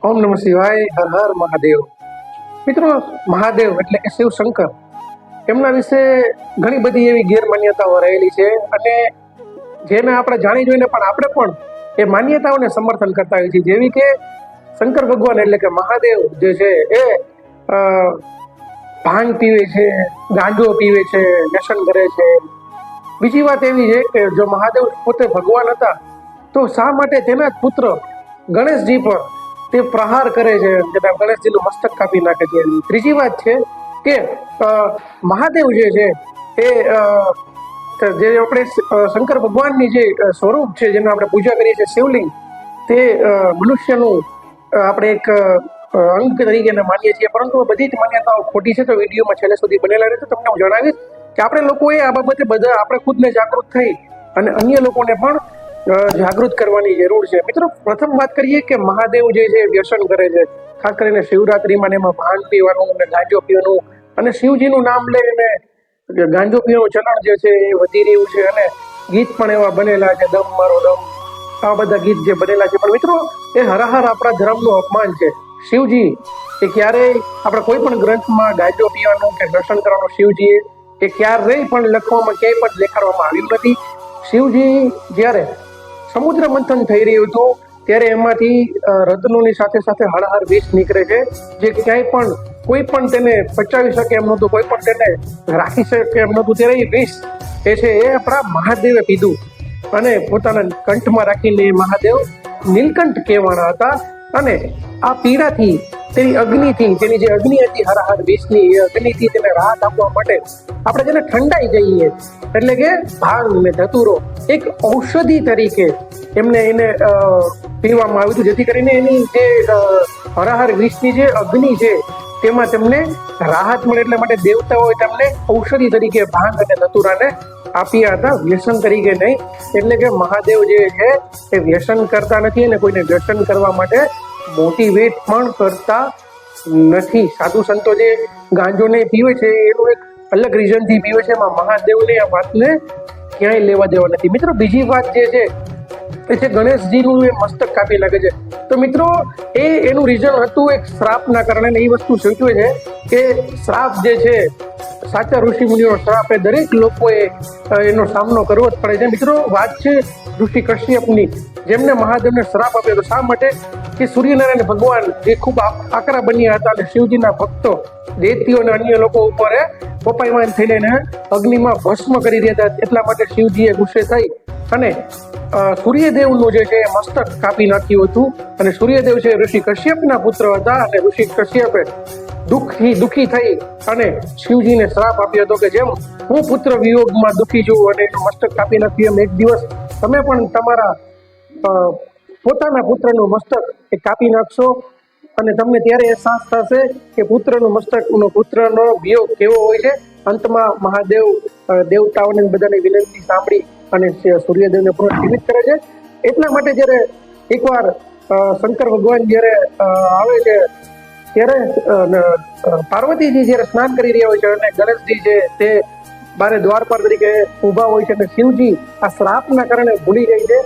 ઓમ નમઃ શિવાય. હર હર મહાદેવ. મિત્રો, મહાદેવ એટલે કે શિવ શંકર, એમના વિશે ઘણી બધી એવી ગેરમાન્યતાઓ રહેલી છે અને જેને આપણે જાણી જોઈને પણ આપણે પણ એ માન્યતાઓને સમર્થન કરતા હોઈએ છીએ. જેવી કે શંકર ભગવાન એટલે કે મહાદેવ જે છે એ ભાંગ પીવે છે, ગાંજો પીવે છે, વ્યસન કરે છે. બીજી વાત એવી છે કે જો મહાદેવ પોતે ભગવાન હતા તો શા માટે તેના જ પુત્ર ગણેશજી પર તે પ્રહાર કરે છે, ગણેશજીનું મસ્તક કાપી નાખે છે. ત્રીજી વાત છે કે મહાદેવ જે છે એ જે આપણે શંકર ભગવાનની જે સ્વરૂપ છે જેને આપણે પૂજા કરીએ છીએ શિવલિંગ, તે મનુષ્યનું આપણે એક અંગ તરીકે માનીએ છીએ, પરંતુ બધી જ માન્યતાઓ ખોટી છે. તો વિડીયોમાં છેલ્લે સુધી બનેલા રહેશે. તમને હું જણાવીશ કે આપણે લોકોએ આ બાબતે બધા આપણે ખુદને જાગૃત થઈ અને અન્ય લોકોને પણ જાગૃત કરવાની જરૂર છે. મિત્રો, પ્રથમ વાત કરીએ કે મહાદેવ જે છે વ્યસન કરે છે, ખાસ કરીને શિવરાત્રીમાં એમાં ભાંગ પીવાનું અને ગાંજો પીવાનું અને શિવજીનું નામ લઈને ગાંજો પીવાનું ચલણ જે છે એ વધી રહ્યું છે અને ગીત પણ એવા બનેલા છે, દમ મારો દમ, આ બધા ગીત જે બનેલા છે. પણ મિત્રો, એ હરાહર આપણા ધર્મનું અપમાન છે. શિવજી એ ક્યારેય આપણે કોઈ પણ ગ્રંથમાં ગાંજો પીવાનું કે વ્યસન કરવાનું શિવજીએ એ ક્યારેય પણ લખવામાં ક્યાંય પણ દેખાડવામાં આવ્યું નથી. શિવજી જ્યારે સમુદ્ર મંથન થઈ રહ્યું હતું ત્યારે એમાંથી રત્નોની સાથે સાથે હળહળ વિષ નીકળે છે, જે ક્યાંય પણ કોઈ પણ તેને પચાવી શકે એમ નહોતું, કોઈ પણ તેને રાખી શકે એમ નહોતું. ત્યારે એ વિષ એ છે એ આપણા મહાદેવે પીધું અને પોતાના કંઠમાં રાખીને મહાદેવ નીલકંઠ કહેવાના હતા. અને આ પીડાથી, તેની અગ્નિથી, તેની જે અગ્નિ હતી હરાહર વિષની, એ અગ્નિથી તેને રાહત આપવા માટે આપણે જેને ઠંડાઈ કહીએ એટલે કે ભાંગ ને ધતુરો એક ઔષધિ તરીકે એને પીવામાં આવ્યું હતું, જેથી કરીને એની જે હરાહર વિષની જે અગ્નિ છે તેમાં તેમને રાહત મળે. એટલા માટે દેવતાઓએ તેમને ઔષધિ તરીકે ભાંગ અને ધતુરાને આપ્યા હતા, વ્યસન તરીકે નહીં. એટલે કે મહાદેવ જે છે એ વ્યસન કરતા નથી અને કોઈને વ્યસન કરવા માટે મોટિવેટ પણ કરતા નથી. સાધુ સંતો જે ગાંજોને પીવે છે એનું એક અલગ રીઝનથી પીવે છે, એમાં મહાદેવને આ વાતને ક્યાંય લેવા દેવા નથી. મિત્રો, બીજી વાત જે છે એ છે ગણેશજીનું એ મસ્તક કાપી નાખે છે. તો મિત્રો, એનું રીઝન હતું એક શ્રાપના કારણે. એ વસ્તુ સૂચવે છે કે શ્રાપ જે છે, સાચા ઋષિ મુનિઓનો શ્રાપ એ દરેક લોકોએ એનો સામનો કરવો જ પડે છે. મિત્રો, વાત છે ઋષિ કશ્યપની, જેમને મહાદેવને શ્રાપ આપ્યો હતો. શા માટે? કે સૂર્યનારાયણ ભગવાન જે ખૂબ આકરા બન્યા હતા અને શિવજીના ભક્તો દૈત્યો અને અન્ય લોકો ઉપર કોપાયમાન થઈને અગ્નિમાં ભસ્મ કરી રહ્યા હતા. એટલા માટે શિવજીએ ગુસ્સે થઈ અને સૂર્યદેવનું જે છે મસ્તક કાપી નાખ્યું હતું. અને સૂર્યદેવ છે ઋષિ કશ્યપના પુત્ર હતા અને ઋષિ કશ્યપે દુઃખી થઈ અને શિવજીને શ્રાપ આપ્યો હતો કે જેમ હું પુત્ર વિયોગમાં દુઃખી છું અને એનું મસ્તક કાપી નાખ્યું, એમ એક દિવસ તમે પણ તમારા પોતાના પુત્રનું મસ્તક એ કાપી નાખશો અને તમને ત્યારે અહેસાસ થશે કે પુત્રનો વિયોગ કેવો હોય છે. અંતમાં મહાદેવ દેવતાઓને બધાની વિનંતી સાંભળી અને સૂર્યદેવને પુનર્જીવિત કરે છે. એટલા માટે જ્યારે એકવાર શંકર ભગવાન જ્યારે આવે છે ત્યારે પાર્વતીજી જ્યારે સ્નાન કરી રહ્યા હોય છે અને ગણેશજી છે તે બારે દ્વારપાલ તરીકે ઊભા હોય છે અને શિવજી આ શ્રાપના કારણે ભૂલી જાય છે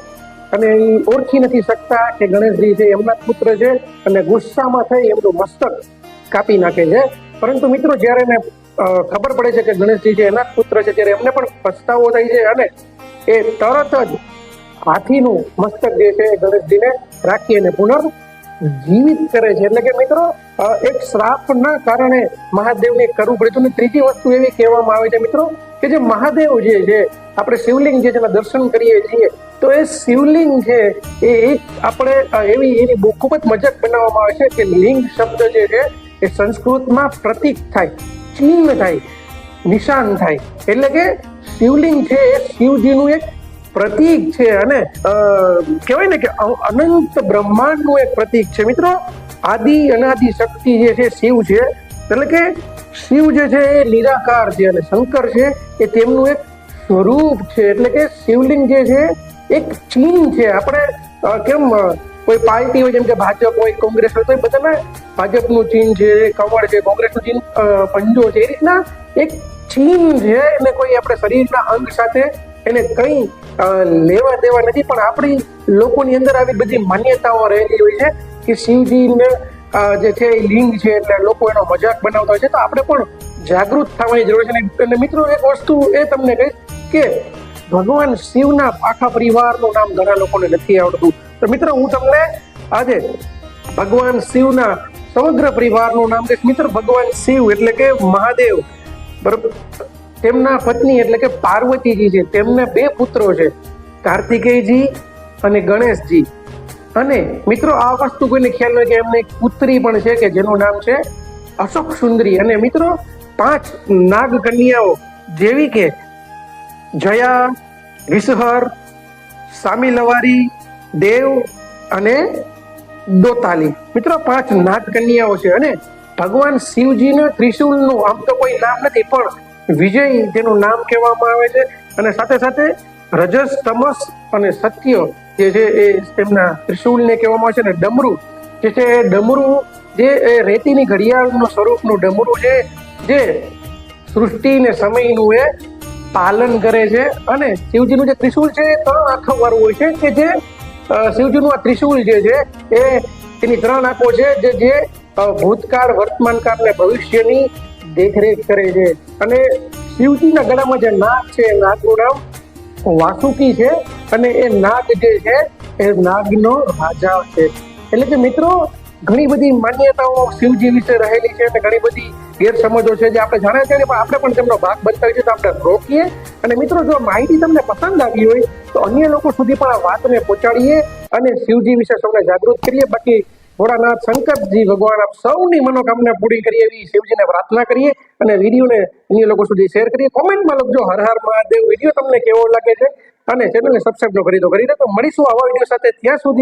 અને એ ઓળખી નથી શકતા કે ગણેશજી છે એમના પુત્ર છે અને ગુસ્સામાં થઈ એમનું મસ્તક કાપી નાખે છે. પરંતુ મિત્રો, જ્યારે એને ખબર પડે છે કે ગણેશજી છે એના જ પુત્ર છે, ત્યારે એમને પણ પછતાવો થાય છે અને એ તરત જ હાથીનું મસ્તક જે છે ગણેશજીને રાખી અને પુનર્જીવિત કરે છે. એટલે કે મિત્રો, એક શ્રાપના કારણે મહાદેવને કરવું પડ્યું. અને ત્રીજી વસ્તુ એવી કહેવામાં આવે છે મિત્રો કે જે મહાદેવ જે છે, આપણે શિવલિંગ જે છે એના દર્શન કરીએ છીએ તો એ શિવલિંગ છે એ એક આપણે એની ખૂબ જ મજાક બનાવવામાં આવે છે કે લિંગ શબ્દ જે છે એ સંસ્કૃતમાં પ્રતીક થાય, ચિહ્ન થાય, નિશાન થાય. એટલે કે શિવલિંગ છે એ શિવજીનું એક પ્રતીક છે અને કહેવાય ને કે અનંત બ્રહ્માંડનું એક પ્રતીક છે. મિત્રો, આદિ અનાદિ શક્તિ જે છે શિવ છે, એટલે કે શિવ જે છે એ નિરાકાર છે અને શંકર છે એ તેમનું એક સ્વરૂપ છે. એટલે કે શિવલિંગ જે છે એક ચિહ્ન છે. આપણે કેમ કોઈ પાર્ટી હોય જેમ કે ભાજપ હોય, કોંગ્રેસ હોય, તો એ બધાના ભાજપનું ચિહ્ન છે કમળ છે, કોંગ્રેસનું ચિહ્ન પંજો છે. એ રીતના એક ચિહ્ન છે એને કોઈ આપણે શરીરના અંગ સાથે એને કંઈ લેવા દેવા નથી. પણ આપણી લોકોની અંદર આવી બધી માન્યતાઓ રહેલી હોય છે કે શિવજીને જે છે એ લિંગ છે એટલે લોકો એનો મજાક બનાવતા હોય છે, તો આપણે પણ જાગૃત થવાની જરૂર છે. અને મિત્રો એક વસ્તુ એ તમને કહીશ કે ભગવાન શિવના આખા પરિવારનું નામ ઘણા લોકોને નથી આવડતું. તો મિત્રો હું તમને આજે ભગવાન શિવના સમગ્ર પરિવારનું નામ કહીશ. મિત્રો ભગવાન શિવ એટલે કે મહાદેવ, બરોબર, તેમના પત્ની એટલે કે પાર્વતીજી છે, તેમને 2 પુત્રો છે, કાર્તિકેયજી અને ગણેશજી. અને મિત્રો આ વસ્તુ કોઈને ખ્યાલ નથી કે એમને એક પુત્રી પણ છે કે જેનું નામ છે અશોક સુંદરી. અને મિત્રો 5 નાગ કન્યાઓ જેવી કે જયા, વિષહર, સામીલવારી, દેવ અને દોતાલી. મિત્રો 5 નાગ કન્યાઓ છે. અને ભગવાન શિવજીના ત્રિશુલનું આમ તો કોઈ નામ નથી, પણ વિજય તેનું નામ કહેવામાં આવે છે. અને સાથે સાથે રજસ, તમસ અને સત્ય જે છે એ તેમના ત્રિશુલને કહેવામાં આવે છે. અને ડમરું જે છે એ ડમરું જે રેતીની ઘડિયાળનું સ્વરૂપનું ડમરું છે, જે સૃષ્ટિ ને સમયનું એ પાલન કરે છે. અને શિવજીનું જે ત્રિશુલ છે એ 3 આંખો વાળું હોય છે, કે જે શિવજીનું આ ત્રિશુલ જે છે એ એની 3 આંખો છે, જે ભૂતકાળ, વર્તમાનકાળ ને ભવિષ્યની દેખરેખ કરે છે. અને શિવજીના ગળામાં જે નાગ છે એ નાગનું નામ વાસુકી છે. અને એ નાગ જે છે એ નાગનો રાજા છે. એટલે કે મિત્રો ઘણી બધી માન્યતાઓ શિવજી વિશે રહેલી છે અને ઘણી બધી ગેરસમજો છે જે આપણે જાણીએ છીએ, પણ આપણે પણ તેમનો ભાગ બનતા હોઈએ છીએ, તો આપણે રોકીએ. અને મિત્રો જો માહિતી તમને પસંદ આવી હોય તો અન્ય લોકો સુધી પણ આ વાતને પહોંચાડીએ અને શિવજી વિશે સૌને જાગૃત કરીએ. બાકી ભોળાનાથ શંકરજી ભગવાન આપ સૌની મનોકામના પૂરી કરીએ એવી શિવજીને પ્રાર્થના કરીએ. અને વિડીયોને અન્ય લોકો સુધી શેર કરીએ. કોમેન્ટમાં લખજો હર હર મહાદેવ. વિડીયો તમને કેવો લાગે છે અને ચેનલને સબસ્ક્રાઇબ જો કરી દો. તો મળીશું આવા વિડીયો સાથે. ત્યાં સુધી